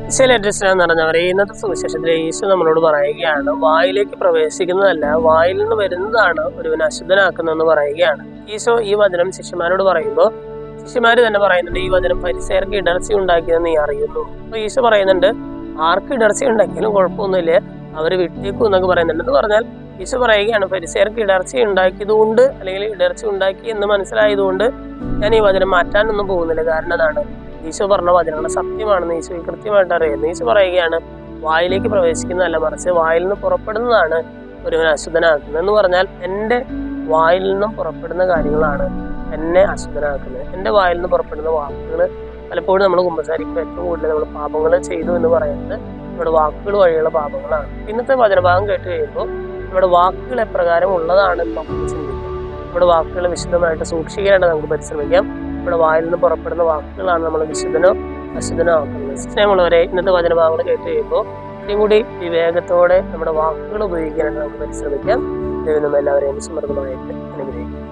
എന്ന് പറഞ്ഞവരെ ഇന്നത്തെ സുവിശേഷത്തിലെ ഈശോ നമ്മളോട് പറയുകയാണ്, വായിലേക്ക് പ്രവേശിക്കുന്നതല്ല വായിൽ നിന്ന് വരുന്നതാണ് ഒരുവനെ അശുദ്ധനാക്കുന്നതെന്ന് പറയുകയാണ്. ഈശോ ഈ വചനം ശിഷ്യന്മാരോട് പറയുമ്പോൾ ശിഷ്യന്മാര് തന്നെ പറയുന്നുണ്ട്, ഈ വചനം ഫരിസേയർക്ക് ഇടർച്ച ഉണ്ടാക്കിയതെന്ന് നീ അറിയുന്നു. അപ്പൊ ഈശോ പറയുന്നുണ്ട്, ആർക്ക് ഇടർച്ച ഉണ്ടാക്കിയാലും കുഴപ്പമൊന്നുമില്ല, അവര് വിട്ടേക്കും എന്നൊക്കെ പറയുന്നുണ്ട്. എന്ന് പറഞ്ഞാൽ ഈശോ പറയുകയാണ്, ഫരിസേയർക്ക് ഇടർച്ച ഉണ്ടാക്കിയതുകൊണ്ട് അല്ലെങ്കിൽ ഇടർച്ച ഉണ്ടാക്കി എന്ന് മനസ്സിലായതുകൊണ്ട് ഞാൻ ഈ വചനം മാറ്റാനൊന്നും പോകുന്നില്ല. കാരണം അതാണ്, ഈശോ പറഞ്ഞ വചനങ്ങൾ സത്യമാണെന്ന് ഈശോ കൃത്യമായിട്ട് അറിയുന്നു. ഈശോ പറയുകയാണ്, വായിലേക്ക് പ്രവേശിക്കുന്നതല്ല മറിച്ച് വായിൽ നിന്ന് പുറപ്പെടുന്നതാണ് ഒരുവൻ അശുദ്ധനാക്കുന്നത്. എന്ന് പറഞ്ഞാൽ എൻ്റെ വായിൽ നിന്നും പുറപ്പെടുന്ന കാര്യങ്ങളാണ് എന്നെ അശുദ്ധനാക്കുന്നത്. എൻ്റെ വായിൽ നിന്ന് പുറപ്പെടുന്ന വാക്കുകൾ പലപ്പോഴും നമ്മൾ കുമ്പസാരിക്കുമ്പോൾ ഏറ്റവും കൂടുതൽ നമ്മൾ പാപങ്ങൾ ചെയ്തു എന്ന് പറയുന്നത് നമ്മുടെ വാക്കുകൾ വഴിയുള്ള പാപങ്ങളാണ്. ഇന്നത്തെ വചനഭാഗം കേട്ട് കഴിയുമ്പോൾ നമ്മുടെ വാക്കുകൾ എപ്രകാരം ഉള്ളതാണ് നമുക്ക് ചിന്തിക്കാം. നമ്മുടെ വാക്കുകൾ വിശുദ്ധമായിട്ട് സൂക്ഷിക്കാനായിട്ട് നമുക്ക് പരിശ്രമിക്കാം. നമ്മുടെ വായിൽ നിന്ന് പുറപ്പെടുന്ന വാക്കുകളാണ് നമ്മൾ വിശുദ്ധനോ അശുദ്ധനോ ആക്കുന്നത്. സ്നേഹമുള്ളവരെ, ഇന്നത്തെ വചനഭാഗങ്ങൾ കേട്ട് കഴിയുമ്പോൾ ഇത്രയും കൂടി വിവേകത്തോടെ നമ്മുടെ വാക്കുകൾ ഉപയോഗിക്കാനായിട്ട് നമുക്ക് പരിശ്രമിക്കാം. ദൈവം എല്ലാവരെയും സമൃദ്ധമായിട്ട് അനുഗ്രഹിക്കും.